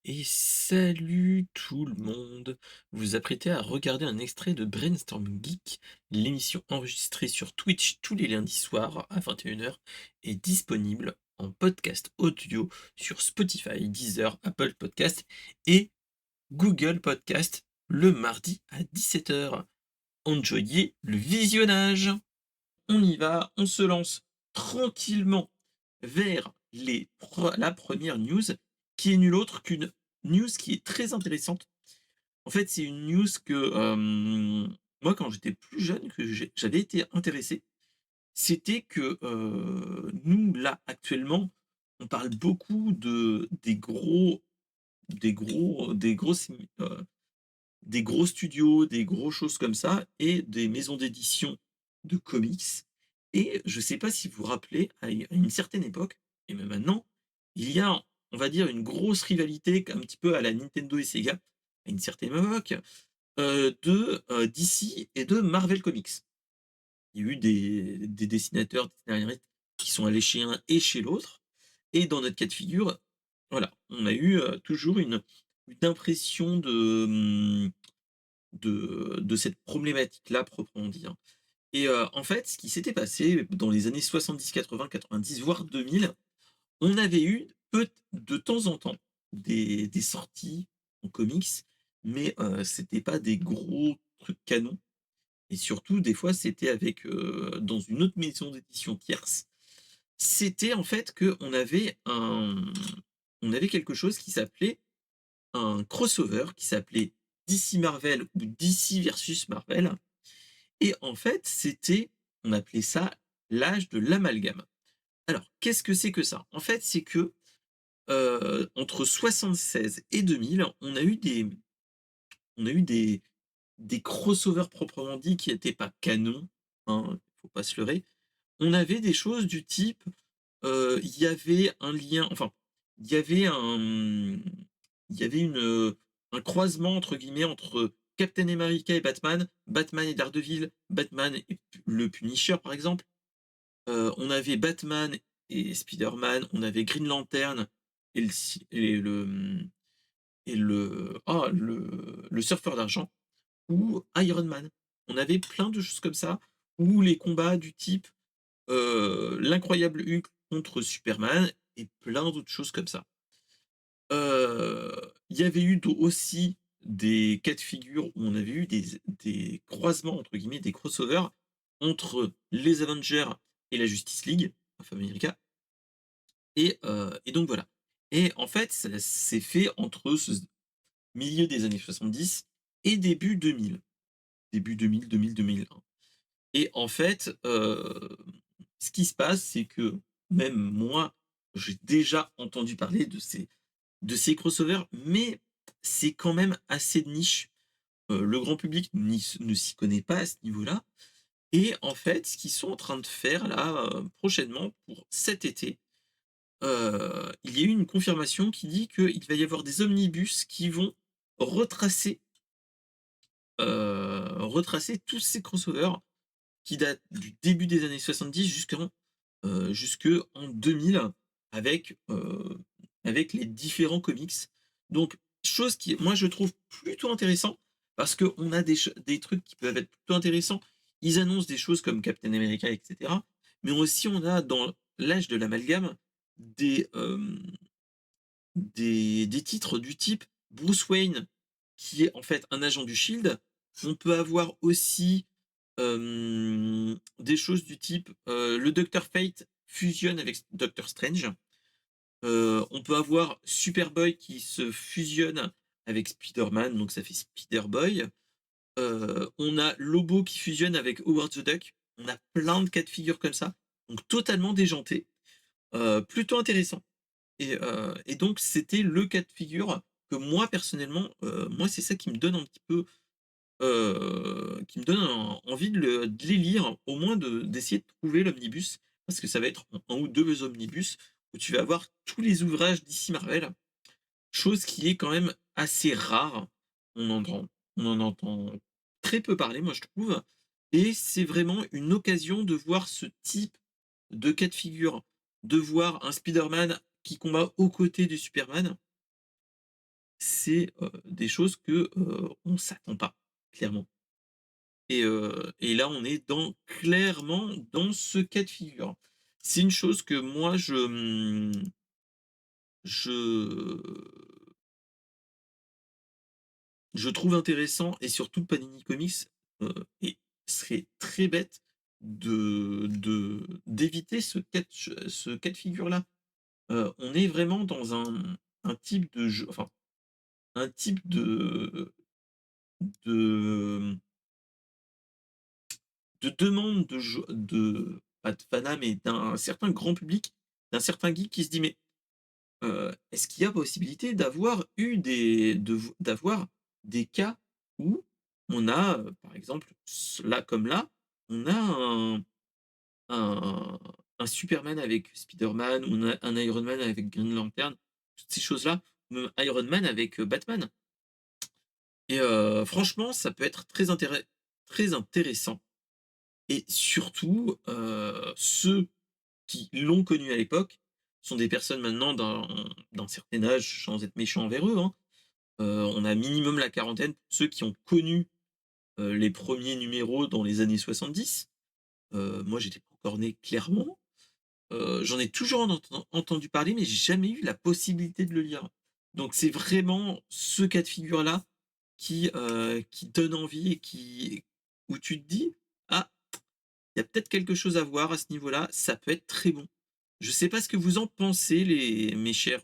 Et salut tout le monde! Vous vous apprêtez à regarder un extrait de Brainstorm Geek, l'émission enregistrée sur Twitch tous les lundis soirs à 21h est disponible en podcast audio sur Spotify, Deezer, Apple Podcast et Google Podcast le mardi à 17h. Enjoyez le visionnage! On y va, on se lance tranquillement vers la première news, qui est nulle autre qu'une news qui est très intéressante. En fait, c'est une news que moi, quand j'étais plus jeune, que j'avais été intéressé. C'était que nous, là, actuellement, on parle beaucoup des gros studios, des gros choses comme ça et des maisons d'édition de comics. Et je sais pas si vous vous rappelez, à une certaine époque, et même maintenant, il y a, on va dire, une grosse rivalité un petit peu à la Nintendo et Sega, à une certaine époque, DC et de Marvel Comics. Il y a eu des dessinateurs, des scénaristes qui sont allés chez un et chez l'autre. Et dans notre cas de figure, voilà, on a eu toujours une impression de cette problématique-là, proprement dit, hein. Et en fait, ce qui s'était passé dans les années 70, 80, 90, voire 2000, on avait eu de temps en temps des sorties en comics, mais c'était pas des gros trucs canons et surtout des fois c'était avec, dans une autre maison d'édition tierce. C'était en fait on avait quelque chose qui s'appelait un crossover, qui s'appelait DC Marvel ou DC versus Marvel. Et en fait, on appelait ça l'âge de l'amalgame. Alors, qu'est-ce que c'est que ça? En fait, c'est que entre 76 et 2000, on a eu des crossovers proprement dit qui n'étaient pas canons, hein, faut pas se leurrer. On avait des choses du type, il y avait un lien, enfin, il y avait il y avait un «croisement» entre guillemets entre Captain America et Batman, Batman et Daredevil, Batman et le Punisher par exemple. On avait Batman et Spider-Man, on avait Green Lantern et le Surfeur d'argent ou Iron Man. On avait plein de choses comme ça, ou les combats du type, l'incroyable Hulk contre Superman et plein d'autres choses comme ça. Il y avait eu aussi des cas de figure où on avait eu des «croisements» entre guillemets, des crossovers entre les Avengers et la Justice League of America. Et donc voilà. Et en fait, ça s'est fait entre ce milieu des années 70 et début 2000. Début 2000, 2000-2001. Et en fait, ce qui se passe, c'est que même moi, j'ai déjà entendu parler de ces crossovers, mais c'est quand même assez de niche. Le grand public ne s'y connaît pas à ce niveau-là. Et en fait, ce qu'ils sont en train de faire là, prochainement pour cet été, il y a eu une confirmation qui dit qu'il va y avoir des omnibus qui vont retracer, retracer tous ces crossovers qui datent du début des années 70 jusque en 2000 avec, avec les différents comics. Donc chose qui, moi, je trouve plutôt intéressant parce qu'on a des trucs qui peuvent être plutôt intéressants. Ils annoncent des choses comme Captain America et cetera, mais aussi on a dans l'âge de l'amalgame des, des titres du type Bruce Wayne, qui est en fait un agent du Shield. On peut avoir aussi des choses du type, le Docteur Fate fusionne avec Doctor Strange. On peut avoir Superboy qui se fusionne avec Spider-Man, donc ça fait Spider-Boy. On a Lobo qui fusionne avec Howard the Duck. On a plein de cas de figure comme ça, donc totalement déjanté, plutôt intéressant. Et donc c'était le cas de figure que moi personnellement, moi c'est ça qui me donne un petit peu, qui me donne envie de les lire, au moins d'essayer de trouver l'omnibus, parce que ça va être un ou 2 omnibus où tu vas avoir tous les ouvrages d'ici Marvel, chose qui est quand même assez rare. On en entend très peu parler, moi je trouve, et c'est vraiment une occasion de voir ce type de cas de figure, de voir un Spider-Man qui combat aux côtés du Superman. c'est, des choses que, on s'attend pas, clairement. Et là, on est clairement dans ce cas de figure. C'est une chose que moi je je trouve intéressant, et surtout Panini Comics, et serait très bête d'éviter ce cas de figure-là. On est vraiment dans un type de jeu, enfin, un type de demande pas de fanat, mais d'un certain grand public, d'un certain geek qui se dit: «Mais, est-ce qu'il y a possibilité d'avoir des cas où on a, par exemple, là comme là, on a un un Superman avec Spider-Man, ou un Iron Man avec Green Lantern», toutes ces choses-là, ou même Iron Man avec, Batman, et franchement, ça peut être très intéressant, et surtout, ceux qui l'ont connu à l'époque sont des personnes maintenant d'un certain âge, sans être méchant envers eux, hein. On a minimum la quarantaine pour ceux qui ont connu, les premiers numéros dans les années 70. Moi, j'étais pas encore né, clairement. J'en ai toujours entendu parler, mais j'ai jamais eu la possibilité de le lire. Donc c'est vraiment ce cas de figure-là qui donne envie, et où tu te dis: «Ah, il y a peut-être quelque chose à voir à ce niveau-là, ça peut être très bon». Je sais pas ce que vous en pensez, mes chères,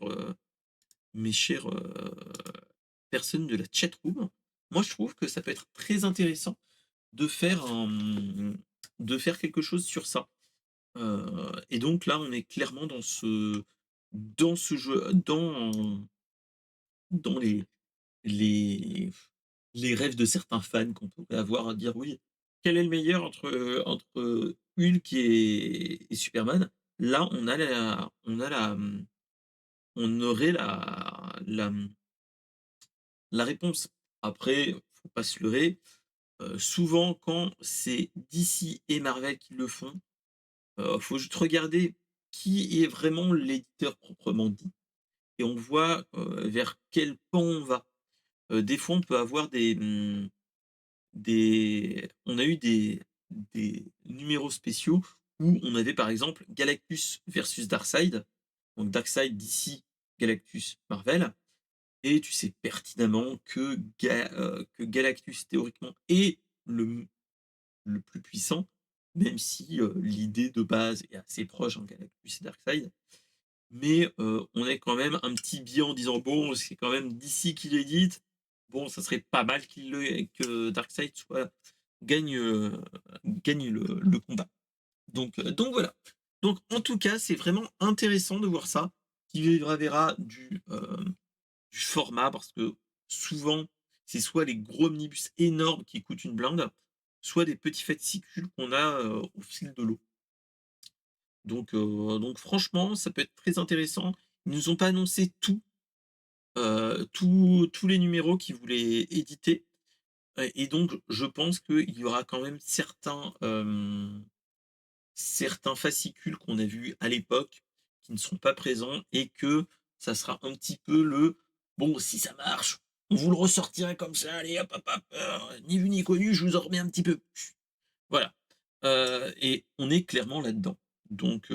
personnes de la chat room. Moi, je trouve que ça peut être très intéressant de faire de faire quelque chose sur ça. Et donc là, on est clairement dans ce jeu, dans les les rêves de certains fans qu'on pourrait avoir à dire: «Oui, quel est le meilleur entre Hulk et Superman?» Là, on aurait la réponse. Après, faut pas se leurrer, souvent quand c'est DC et Marvel qui le font, faut juste regarder qui est vraiment l'éditeur proprement dit, et on voit, vers quel pan on va. Des fois, on peut avoir on a eu des numéros spéciaux où on avait, par exemple, Galactus versus Darkseid, donc Darkseid DC, Galactus Marvel, et tu sais pertinemment que Galactus théoriquement est le plus puissant, même si, l'idée de base est assez proche entre Galactus et Darkseid. Mais, on est quand même un petit biais en disant: «Bon, c'est quand même DC qui l'édite. Bon, ça serait pas mal que Darkseid gagne, heu, gagne le combat». Donc voilà. Donc en tout cas, c'est vraiment intéressant de voir ça. Qui vivra verra du format, parce que souvent, c'est soit les gros omnibus énormes qui coûtent une blinde, soit des petits fascicules qu'on a, au fil de l'eau. Donc franchement, ça peut être très intéressant. Ils nous ont pas annoncé tous les numéros qu'ils voulaient éditer, et donc je pense qu'il y aura quand même certains fascicules qu'on a vus à l'époque qui ne seront pas présents, et que ça sera un petit peu «Bon, si ça marche, on vous le ressortirait comme ça, allez hop, hop, hop, ni vu ni connu, je vous en remets un petit peu». Voilà, et on est clairement là-dedans. Donc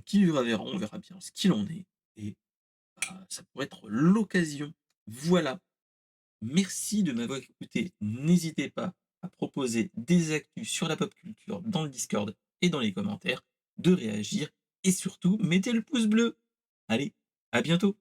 qui vivra verra, on verra bien ce qu'il en est, et ça pourrait être l'occasion. Voilà, merci de m'avoir écouté. N'hésitez pas à proposer des actus sur la pop culture dans le Discord et dans les commentaires, de réagir, et surtout mettez le pouce bleu. Allez, à bientôt!